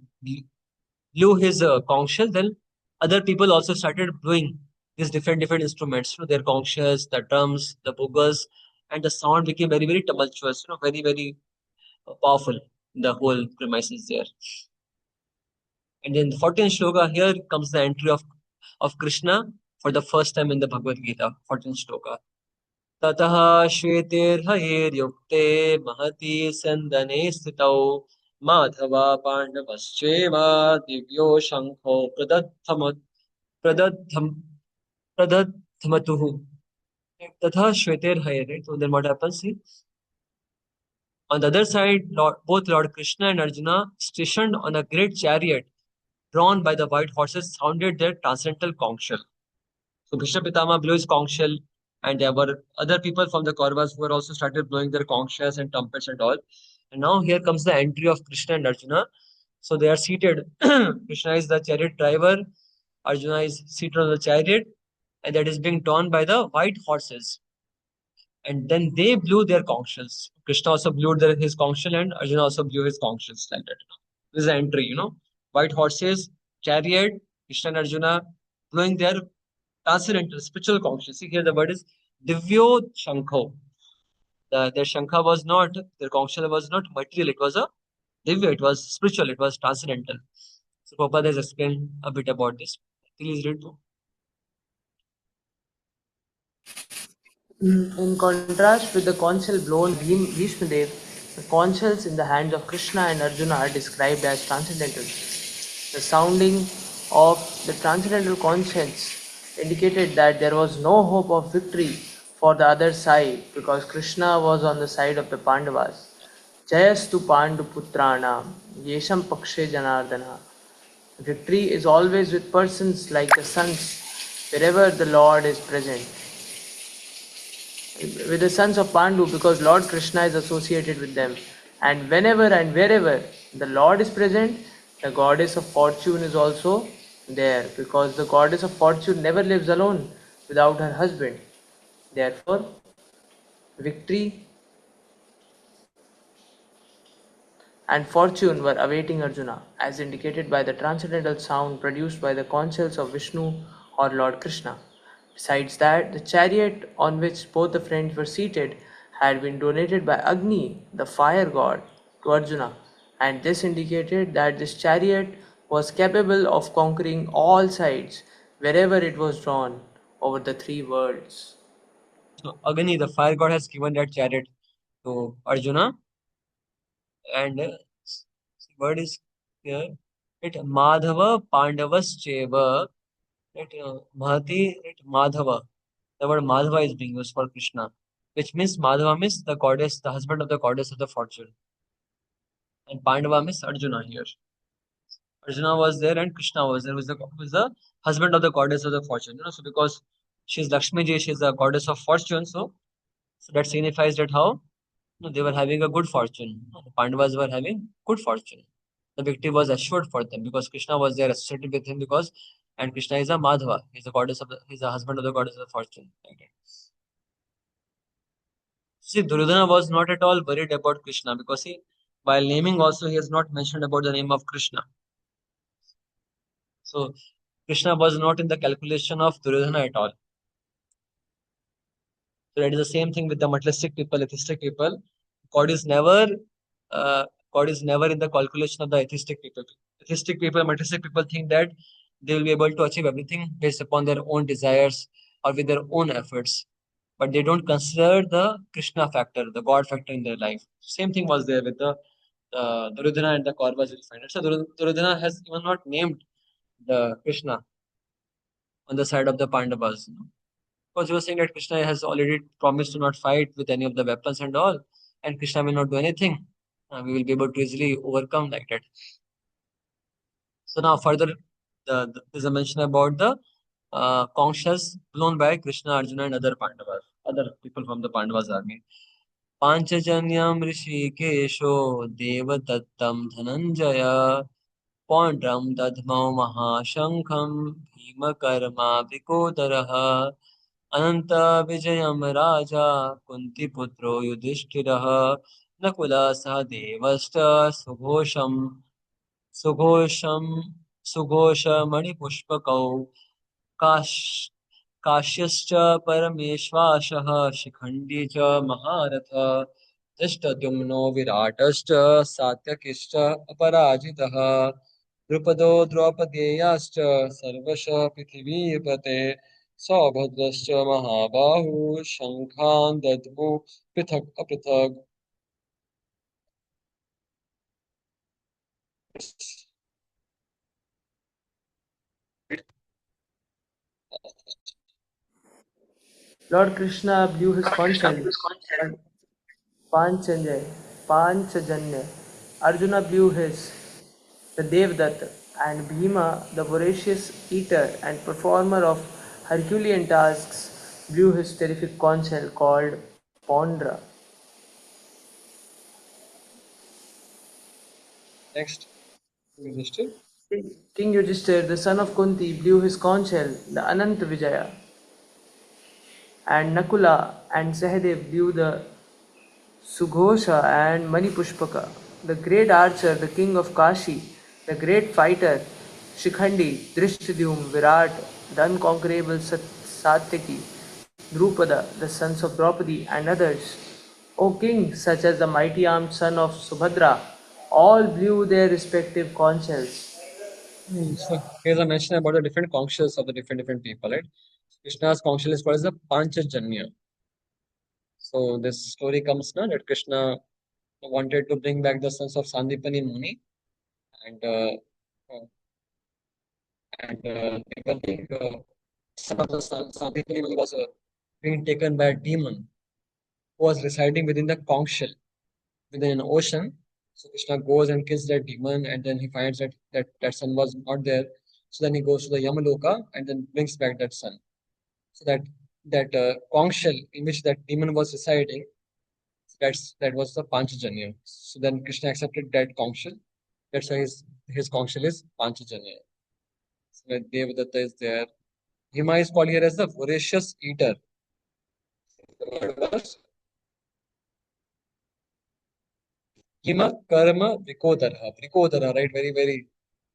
blew his conch shell, then other people also started blowing these different instruments, their conch shells, the drums, the bugles, and the sound became very tumultuous, very powerful. The whole premises there. And in the 14th shloka, here comes the entry of Krishna for the first time in the Bhagavad Gita, 14th shloka. ततः श्वेतेर्हयैर्युक्ते महति सन्दने स्थितौ माधवा पाण्डवश्चैव दिव्यो शङ्खो प्रदद्धम प्रदद्धमतुः. तथा श्वेतेर्हयैर्, right? So then what happens? See, on the other side, both Lord Krishna and Arjuna, stationed on a great chariot drawn by the white horses, sounded their transcendental conch shell. So Bhishma Pitama blew his conch shell, and there were other people from the Kauravas who were also started blowing their conch shells and trumpets and all. And now here comes the entry of Krishna and Arjuna. So they are seated. Krishna is the chariot driver, Arjuna is seated on the chariot, and that is being drawn by the white horses. And then they blew their conch shells. Krishna also blew his conch shell, and Arjuna also blew his conch shells like that. This is the entry, White horses, chariot, Krishna and Arjuna blowing their transcendental, spiritual consciousness. See here the word is Divyo Shankho. Their Shankha was not, their consciousness was not material, it was a Divya, it was spiritual, it was transcendental. So Prabhupada has explained a bit about this. Please read. In contrast with the conch shell blown by Bhishma Dev, the conch shells in the hands of Krishna and Arjuna are described as transcendental. The sounding of the transcendental conch shells indicated that there was no hope of victory for the other side because Krishna was on the side of the Pandavas. Jayastu Pandu Putranam, Yesham Pakshe Janardana. Victory is always with persons like the sons wherever the Lord is present. With the sons of Pandu because Lord Krishna is associated with them. And whenever and wherever the Lord is present, the goddess of fortune is also there because the goddess of fortune never lives alone without her husband. Therefore, victory and fortune were awaiting Arjuna, as indicated by the transcendental sound produced by the conch shells of Vishnu or Lord Krishna. Besides that, the chariot on which both the friends were seated had been donated by Agni, the fire god, to Arjuna, and this indicated that this chariot was capable of conquering all sides wherever it was drawn over the three worlds. So Agni, the fire god, has given that chariot to Arjuna, and word is here. It Madhava Pandavas Cheva. Mahati, Madhava. The word Madhava is being used for Krishna, which means Madhava means the goddess, the husband of the goddess of the fortune. And Pandava means Arjuna here. Arjuna was there and Krishna was there, who is the husband of the goddess of the fortune. So because she's Lakshmi Ji, she's the goddess of fortune, so that signifies that how they were having a good fortune. The Pandavas were having good fortune. The victory was assured for them because Krishna was there associated with him and Krishna is a Madhava. He's the husband of the goddess of the fortune. Okay. See, Duryodhana was not at all worried about Krishna because while naming also, he has not mentioned about the name of Krishna. So, Krishna was not in the calculation of Duryodhana at all. So, that is the same thing with the materialistic people, atheistic people. God is never, God is never in the calculation of the atheistic people. Atheistic people, materialistic people think that they will be able to achieve everything based upon their own desires or with their own efforts, but they don't consider the Krishna factor, the God factor in their life. Same thing was there with the Duryodhana and the Kauravas. You'll find it. So Duryodhana has even not named the Krishna on the side of the Pandavas. Because he was saying that Krishna has already promised to not fight with any of the weapons and all, and Krishna will not do anything. We will be able to easily overcome like that. So now further, there's a mention about the conches blown by Krishna, Arjuna, and other Pandavas, other people from the Pandavas' army. Panchajanyam Rishikesho Devadattam Dhananjaya Pondram Dadmau Mahashankham Bhimakarma Vikodaraha Ananta Vijayam Raja Kuntiputro Yudhishthiraha Nakula Sahadevasta Sughosham Sughoshamanipushpakau काश काश्यश्च परमेश्वासः शिखण्डी च महारथः धृष्टद्युम्नो विराटश्च सात्यकिश्च अपराजितः द्रुपदो द्रौपदेयाश्च सर्वशः पृथिवीपते सौभद्रश्च महाबाहुः शङ्खान् दद्मुः पृथक् अपृथक् Lord Krishna blew his conch shell, Panchajanya, Panchajanya. Arjuna blew his, the Devdatta, and Bhima, the voracious eater and performer of Herculean tasks, blew his terrific conch shell called Pondra. Next, Yudhishthir. King Yudhishthir, the son of Kunti, blew his conch shell, the Ananta Vijaya, and Nakula and Sahadev blew the Sughosha and Manipushpaka. The great archer, the king of Kashi, the great fighter, Shikhandi, Drishtadyum, Virat, the unconquerable Satyaki, Drupada, the sons of Draupadi, and others. O king, such as the mighty armed son of Subhadra, all blew their respective conch shells. So here's a mention about the different conches of the different people, right? Krishna's conch shell is called as the Panchajanya. So this story comes now that Krishna wanted to bring back the sons of Sandipani Muni, and they were being son of the son Sandipani Muni was being taken by a demon who was residing within the conch shell within an ocean. So Krishna goes and kills that demon, and then he finds that son was not there. So then he goes to the Yamaloka and then brings back that son. So that conch shell in which that demon was residing, that was the Panchajanya. So then Krishna accepted that conch shell. That's why his conch shell is Panchajanya. So when Devadatta is there, Bhima is called here as the voracious eater. The word was Bhima Karma Vrikodara. Vrikodara, right? Very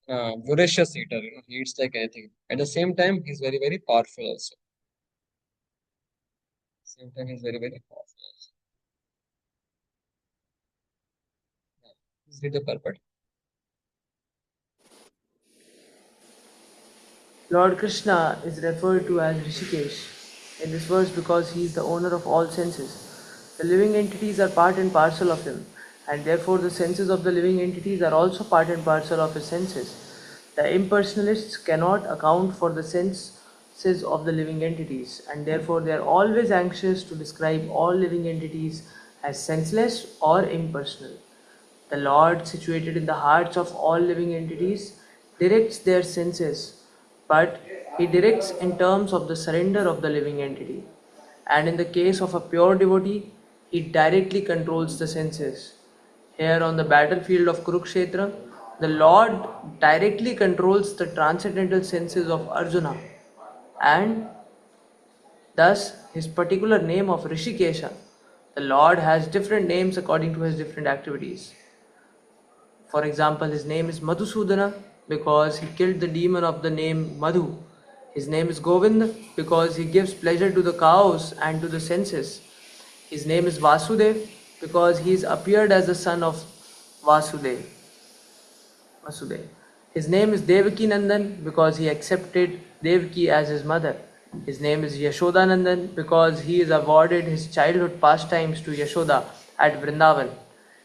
voracious eater. He eats like anything. At the same time, he's very powerful also. Same time, he's very powerful also. Yeah. Let's read the purport. Lord Krishna is referred to as Rishikesh in this verse because he is the owner of all senses. The living entities are part and parcel of him, and therefore the senses of the living entities are also part and parcel of his senses. The impersonalists cannot account for the senses of the living entities, and therefore they are always anxious to describe all living entities as senseless or impersonal. The Lord, situated in the hearts of all living entities, directs their senses, but He directs in terms of the surrender of the living entity. And in the case of a pure devotee, He directly controls the senses. Here on the battlefield of Kurukshetra, the Lord directly controls the transcendental senses of Arjuna, and thus his particular name of Rishikesha. The Lord has different names according to his different activities. For example, his name is Madhusudana because he killed the demon of the name Madhu. His name is Govind because he gives pleasure to the cows and to the senses. His name is Vasudev because he is appeared as the son of Vasudev. Vasudev. His name is Devaki Nandan because he accepted Devaki as his mother. His name is Yashoda Nandan because he is awarded his childhood pastimes to Yashoda at Vrindavan.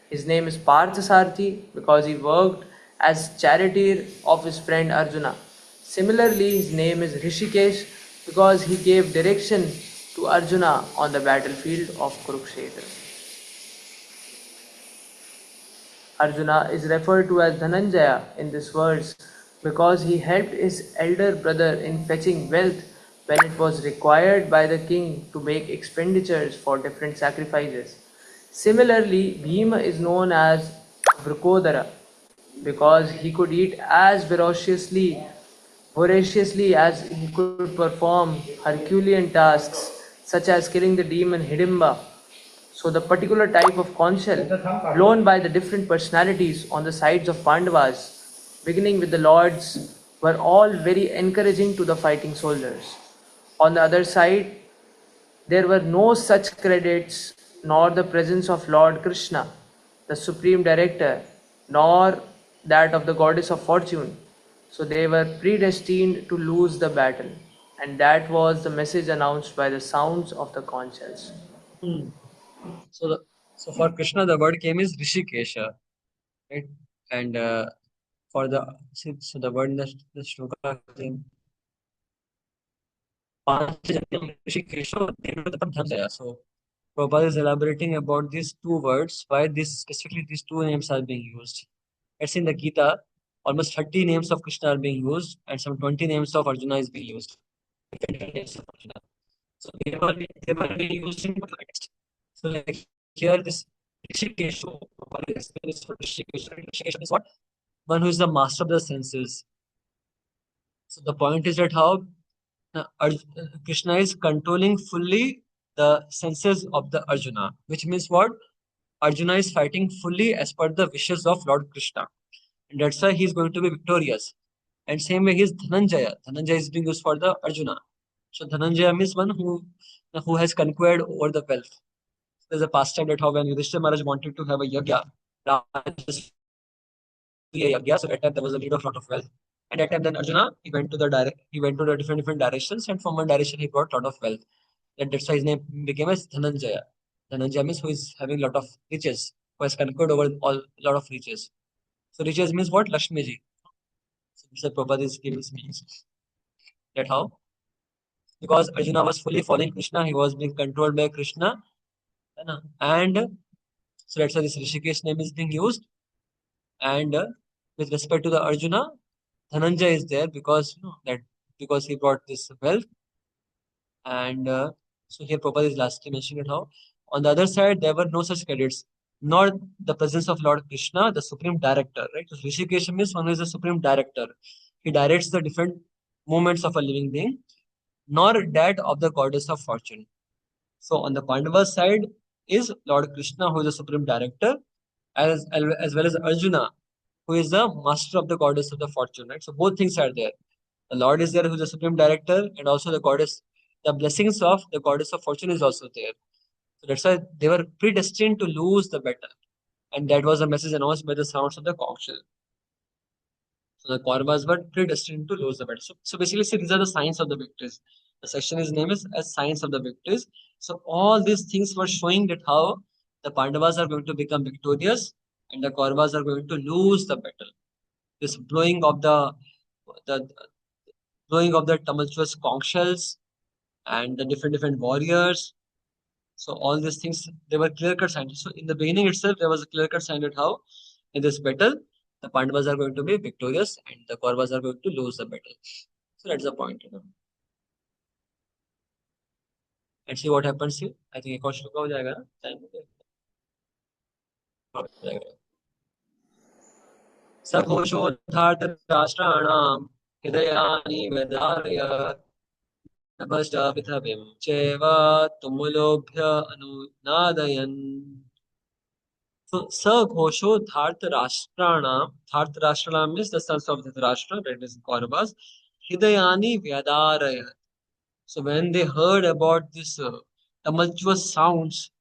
His name is Parthasarthi because he worked as charioteer of his friend Arjuna. Similarly, his name is Rishikesh because he gave direction to Arjuna on the battlefield of Kurukshetra. Arjuna is referred to as Dhananjaya in this verse because he helped his elder brother in fetching wealth when it was required by the king to make expenditures for different sacrifices. Similarly, Bhima is known as Vrkodara because he could eat as voraciously as he could perform Herculean tasks such as killing the demon Hidimba. So the particular type of conch shell blown by the different personalities on the sides of Pandavas, beginning with the lords, were all very encouraging to the fighting soldiers. On the other side, there were no such credits, nor the presence of Lord Krishna, the supreme director, nor that of the goddess of fortune. So they were predestined to lose the battle, and that was the message announced by the sounds of the conch shells. Hmm. So so for Krishna the word came is Rishikesha, right? And for so the word in the shloka came Panchajatyam Rishikesha Devadatam Dhanjaya. So Prabhupada is elaborating about these two words, why specifically these two names are being used. It's in the Gita, almost 30 names of Krishna are being used, and some 20 names of Arjuna is being used. Names of Arjuna. So they were being used in context. So like here this Rishikesha, Prabhupada explains what Rishikesha. Rishikesha is what? One who is the master of the senses. So the point is that how Krishna is controlling fully the senses of the Arjuna, which means what? Arjuna is fighting fully as per the wishes of Lord Krishna. And that's why he is going to be victorious. And same way he is Dhananjaya. Dhananjaya is being used for the Arjuna. So Dhananjaya means one who has conquered over the wealth. There's a pastime that how when Yudhishthira Maharaj wanted to have a yagya, a yagya, so at that time there was a need of lot of wealth. And at that time then Arjuna he went to the different directions, and from one direction he brought lot of wealth. And that's why his name became as Dhananjaya. Dhananjaya means who is having lot of riches, who has conquered over all lot of riches. So riches means what? Lakshmi ji. So this is Prabhupada is giving means. That how? Because Arjuna was fully following Krishna, he was being controlled by Krishna. है ना? And so that's why this Rishikesh name is being used. And with respect to the Arjuna, Dhananjay is there because that because he brought this wealth. And so here Prabhupada is lastly mentioning it how. On the other side, there were no such credits, nor the presence of Lord Krishna, the Supreme Director, right? So Rishikesh means one who is the Supreme Director. He directs the different movements of a living being, nor that of the goddess of fortune. So on the Pandava side is Lord Krishna, who is the Supreme Director, as well as Arjuna, who is the master of the goddess of the fortune, right? So both things are there. The Lord is there, who is the Supreme Director, and also the goddess, the blessings of the goddess of fortune is also there. So that's why they were predestined to lose the battle. And that was a message announced by the sounds of the conch shell. So the Kauravas were predestined to lose the battle. So basically, see, these are the signs of the victories. The section is name is as signs of the victories. So all these things were showing that how the Pandavas are going to become victorious and the Kauravas are going to lose the battle. This the blowing of the tumultuous conch shells and the different warriors. So all these things they were clear cut signs. So in the beginning itself there was a clear cut sign that how in this battle the Pandavas are going to be victorious and the Kauravas are going to lose the battle. So that's the point. And see what happens here. I think एक और श्लोक हो जाएगा ना time हो जाएगा सघोषोद्धार्त राष्ट्राणाम हृदयानि व्यधारयत् नभश्चापितभिं चैव तुमुलोभ्य अनुनादयन्. So Saghosho Dhartarashtrana means the sons of Dhritarashtra, that is Kauravas, Hidayani Vyadaraya. So when they heard about this tumultuous sounds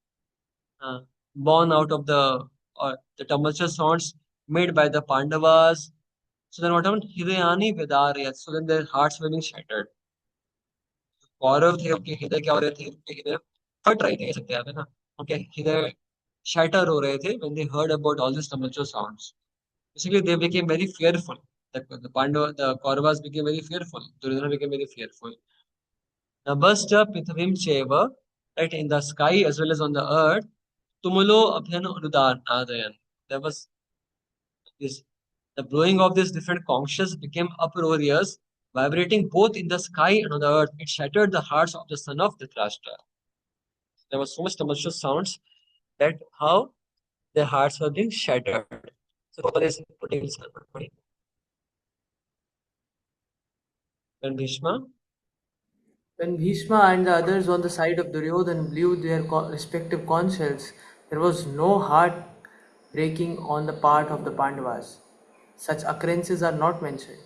uh, born out of the tumultuous sounds made by the Pandavas, so then what happened? Hidayani Vyadaraya. So then their hearts were being shattered. Kaurava थे उनके हृदय क्या हो रहे थे उनके हृदय फट रहे थे कह सकते हैं आप है ना उनके हृदय shatter हो रहे थे when they heard about all these tumultuous sounds. Basically, they became very fearful. The Kauravas became very fearful. Duryodhana became very fearful. Nabhascha Prithvim Cheva, right, in the sky as well as on the earth, Tumulo Abhyanu Anudanayan. There was this The blowing of these different conches became uproarious, vibrating both in the sky and on the earth. It shattered the hearts of the son of Dhritarashtra. There was so much tumultuous sounds that how their hearts were being shattered. So Gopal is putting his hand. When Bhishma, When Bhishma and the others on the side of Duryodhan blew their respective conches, there was no heart breaking on the part of the Pandavas. Such occurrences are not mentioned.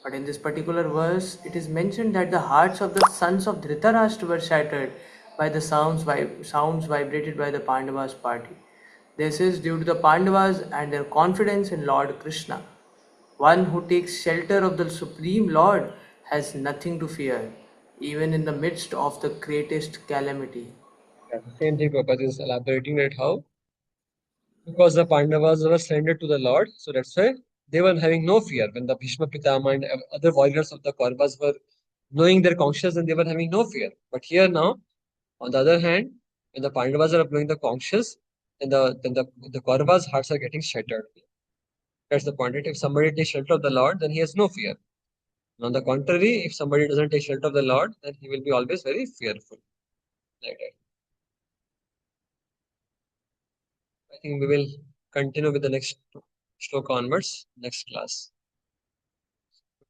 But in this particular verse, it is mentioned that the hearts of the sons of Dhritarashtra were shattered by the sounds vibrated by the Pandavas' party. This is due to the Pandavas and their confidence in Lord Krishna. One who takes shelter of the Supreme Lord has nothing to fear, even in the midst of the greatest calamity. yeah, the same thing Prabhupada is elaborating that how because the Pandavas were surrendered to the Lord, so that's why they were having no fear. When the Bhishma Pitama and other warriors of the Kauravas were blowing their conches, and they were having no fear. But here now, on the other hand, when the Pandavas are blowing the conches, then the Kauravas' hearts are getting shattered. That's the point. If somebody takes shelter of the Lord, then he has no fear. And on the contrary, if somebody doesn't take shelter of the Lord, then he will be always very fearful. Like that. I think we will continue with the next shloka onwards, next class.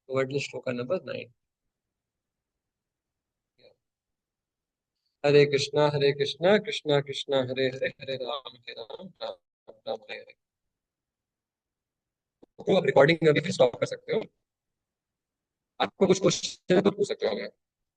Towards shloka number 9. Yeah. Hare Krishna, Krishna Krishna, Hare Hare, Hare Ram, Ram Ram, Hare Hare. तो आप recording अभी फिर stop कर सकते हो. आपको कुछ question है तो पूछ सकते हो.